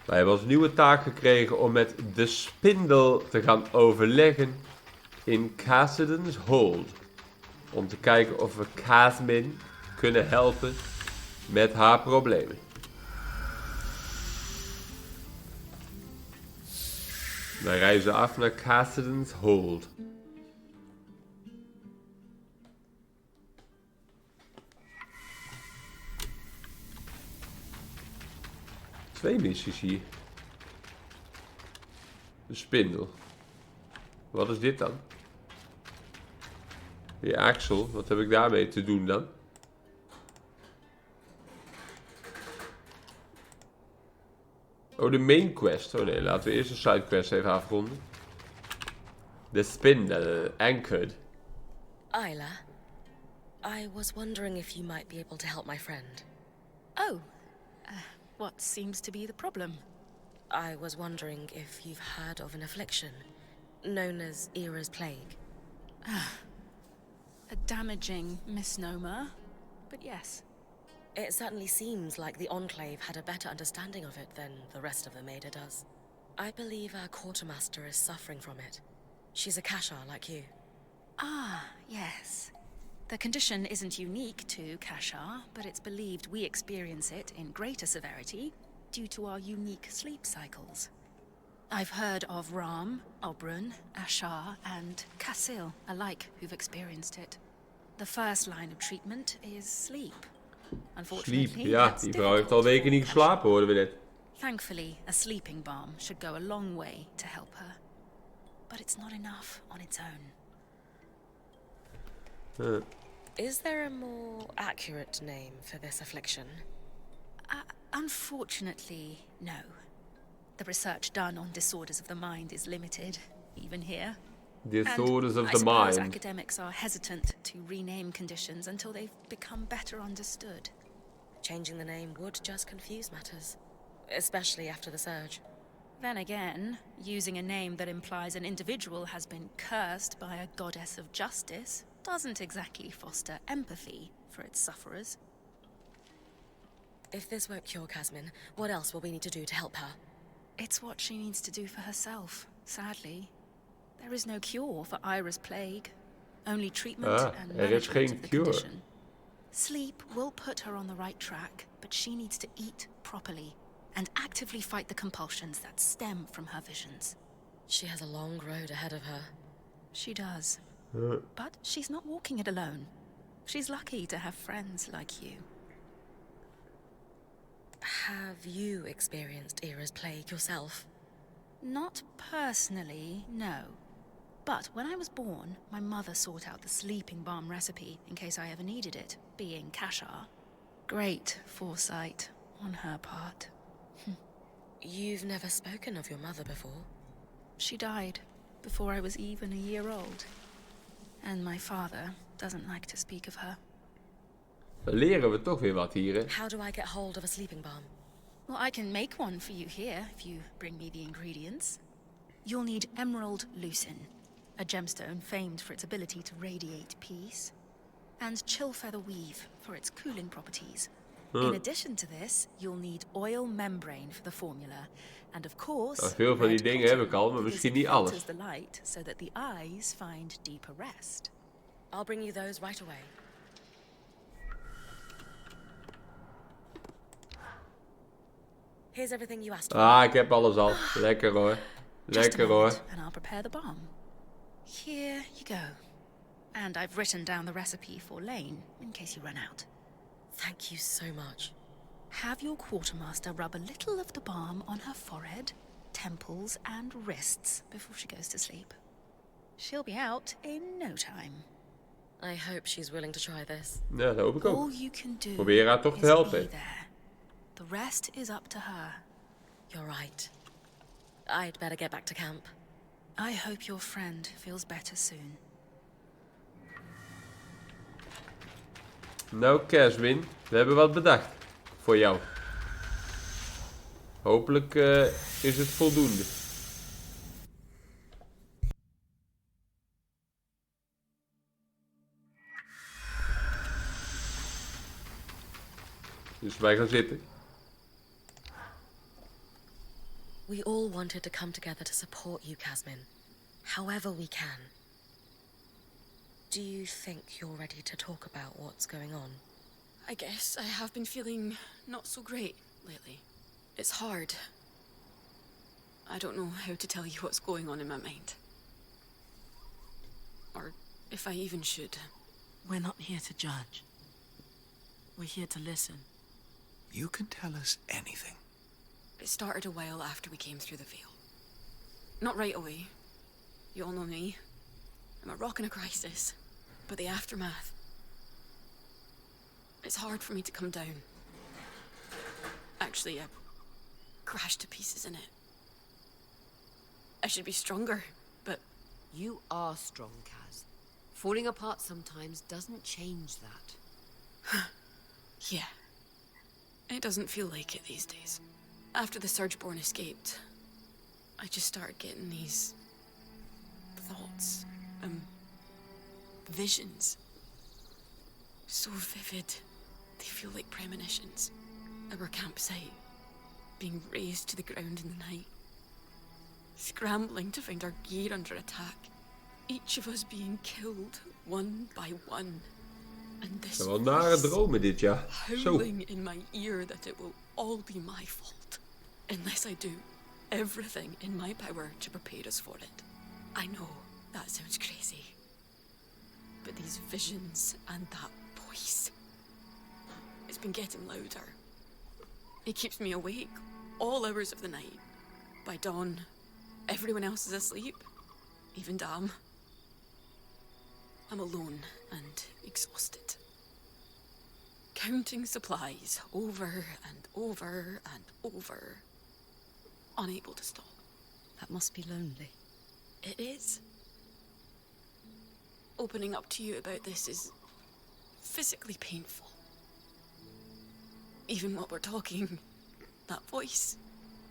Wij hebben als nieuwe taak gekregen om met de spindel te gaan overleggen in Casmyn's hold. Om te kijken of we Casmyn kunnen helpen met haar problemen. Wij reizen af naar Casmyn's hold. Twee missies hier. De spindel. Wat is dit dan? Die Axel, wat heb ik daarmee te doen dan? Oh, de main quest. Oh nee, laten we eerst de side quest even afronden. De spindel, anchored. Isla, I was wondering if you might be able to help my friend. Oh, what seems to be the problem? I was wondering if you've heard of an affliction known as Era's plague. A damaging misnomer, but yes. It certainly seems like the Enclave had a better understanding of it than the rest of the Maida does. I believe our quartermaster is suffering from it. She's a Kashar like you. Ah, yes. The condition isn't unique to Kashar, but it's believed we experience it in greater severity due to our unique sleep cycles. I've heard of Ram, Obrun, Ashar, and Kasil alike who've experienced it. The first line of treatment is sleep. Unfortunately, Sleep, ja, that's die vrouw heeft al difficult weken for niet geslapen, hoorden we net. Thankfully, a sleeping balm should go a long way to help her. But it's not enough on its own. Is there a more accurate name for this affliction? Unfortunately, no. The research done on disorders of the mind is limited, even here. Disorders of I the suppose mind. academics are hesitant to rename conditions until they've become better understood. Changing the name would just confuse matters, especially after the surge. Then again, using a name that implies an individual has been cursed by a goddess of justice doesn't exactly foster empathy for its sufferers. If this won't cure Casmyn, what else will we need to do to help her? It's what she needs to do for herself, sadly. There is no cure for Ira's plague. Only treatment and management of the condition. Sleep will put her on the right track, but she needs to eat properly and actively fight the compulsions that stem from her visions. She has a long road ahead of her. She does. But she's not walking it alone. She's lucky to have friends like you. Have you experienced Era's plague yourself? Not personally, no. But when I was born, my mother sought out the sleeping balm recipe in case I ever needed it, being Kashar. Great foresight on her part. You've never spoken of your mother before? She died before I was even a year old. And my father doesn't like to speak of her. Dan leren we toch weer wat hier, hè? How do I get hold of a sleeping balm? Well, I can make one for you here if you bring me the ingredients. You'll need emerald lucin, a gemstone famed for its ability to radiate peace, and chill feather weave for its cooling properties. In addition to this, you'll need oil membrane for the formula, and of course, Veel van die dingen heb ik al, maar misschien niet alles. Filters the light so that the eyes find deeper rest. I'll bring you those right away. Here's everything you asked for. Ah, ik heb alles al. Lekker hoor. Lekker hoor. And I'll prepare the balm. Here you go. And I've written down the recipe for Lane in case you run out. Thank you so much. Have your quartermaster rub a little of the balm on her forehead, temples, and wrists before she goes to sleep. She'll be out in no time. I hope she's willing to try this. Ja, dat hoop ik ook. All you can do Probeer haar toch te is helpen. be there. The rest is up to her. You're right. I'd better get back to camp. I hope your friend feels better soon. Nou, Casmyn, we hebben wat bedacht. Voor jou. Hopelijk is het voldoende. Dus wij gaan zitten. We all wanted to come together to support you, Casmyn, however we can. Do you think you're ready to talk about what's going on? I guess I have been feeling not so great lately. It's hard. I don't know how to tell you what's going on in my mind. Or if I even should. We're not here to judge. We're here to listen. You can tell us anything. It started a while after we came through the veil. Not right away. You all know me. I'm a rock in a crisis. But the aftermath... It's hard for me to come down. Actually, I crashed to pieces in it. I should be stronger, but... You are strong, Kaz. Falling apart sometimes doesn't change that. Yeah. It doesn't feel like it these days. After the Surgeborn escaped, I just started getting these... thoughts. Visions. So vivid. They feel like premonitions. Our campsite. Being razed to the ground in the night. Scrambling to find our gear under attack. Each of us being killed, one by one. And this Wel nare dromen dit, ja. Zo. howling in my ear that it will all be my fault. Unless I do everything in my power to prepare us for it. I know that sounds crazy. But these visions and that voice, it's been getting louder. It keeps me awake all hours of the night. By dawn, everyone else is asleep, even Dam. I'm alone and exhausted. Counting supplies over and over and over. Unable to stop. That must be lonely. It is. Opening up to you about this is physically painful. Even while we're talking, that voice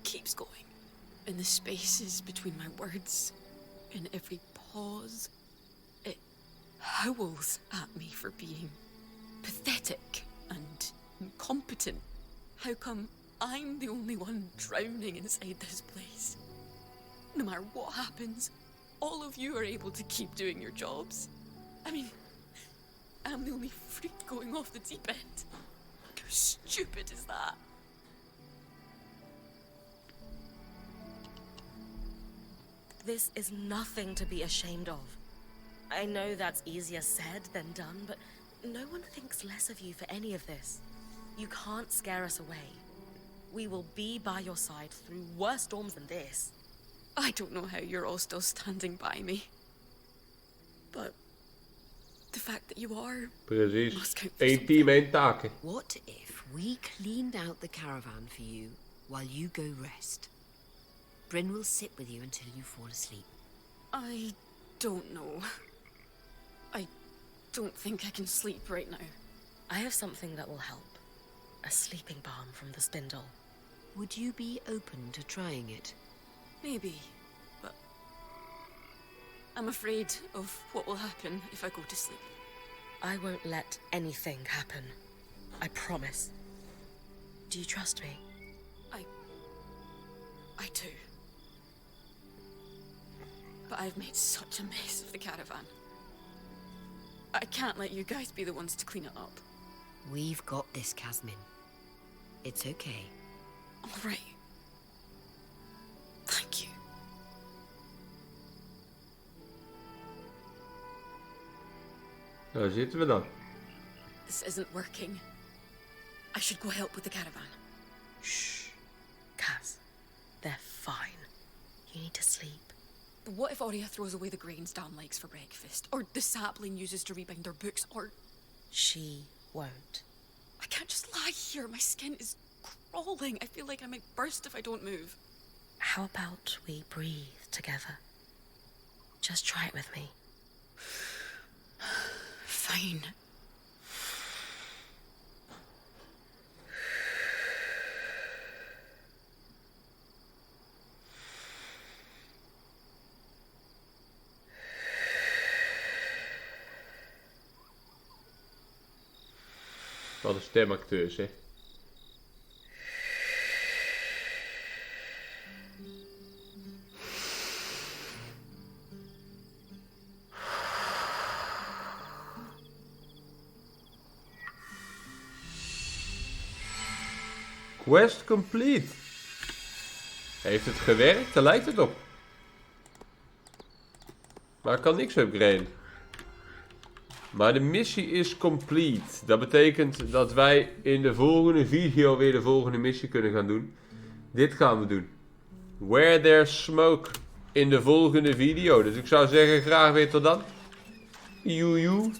keeps going. In the spaces between my words, in every pause, it howls at me for being pathetic and incompetent. How come I'm the only one drowning inside this place? No matter what happens, all of you are able to keep doing your jobs. I mean, I'm the only freak going off the deep end. How stupid is that? This is nothing to be ashamed of. I know that's easier said than done, but no one thinks less of you for any of this. You can't scare us away. We will be by your side through worse storms than this. I don't know how you're all still standing by me. But the fact that you are Precies. must count for Eén something. team, één taken. What if we cleaned out the caravan for you while you go rest? Bryn will sit with you until you fall asleep. I don't know. I don't think I can sleep right now. I have something that will help. A sleeping balm from the spindle. Would you be open to trying it? Maybe, but I'm afraid of what will happen if I go to sleep. I won't let anything happen. I promise. Do you trust me? I do. But I've made such a mess of the caravan. I can't let you guys be the ones to clean it up. We've got this, Casmyn. It's okay. All right. Thank you. Daar zitten we dan. This isn't working. I should go help with the caravan. Shh. Kaz, they're fine. You need to sleep. But what if Aurea throws away the grains Dan likes for breakfast? Or the sapling uses to rebind their books? Or... She won't. I can't just lie here. My skin is crawling. I feel like I might burst if I don't move. How about we breathe together? Just try it with me. Fine. Wat een stemacteurs, hè. Quest complete. Heeft het gewerkt? Daar lijkt het op. Maar ik kan niks upgraden. Maar de missie is complete. Dat betekent dat wij in de volgende video weer de volgende missie kunnen gaan doen. Dit gaan we doen. Where there's smoke. In de volgende video. Dus ik zou zeggen graag weer tot dan. Joejoe.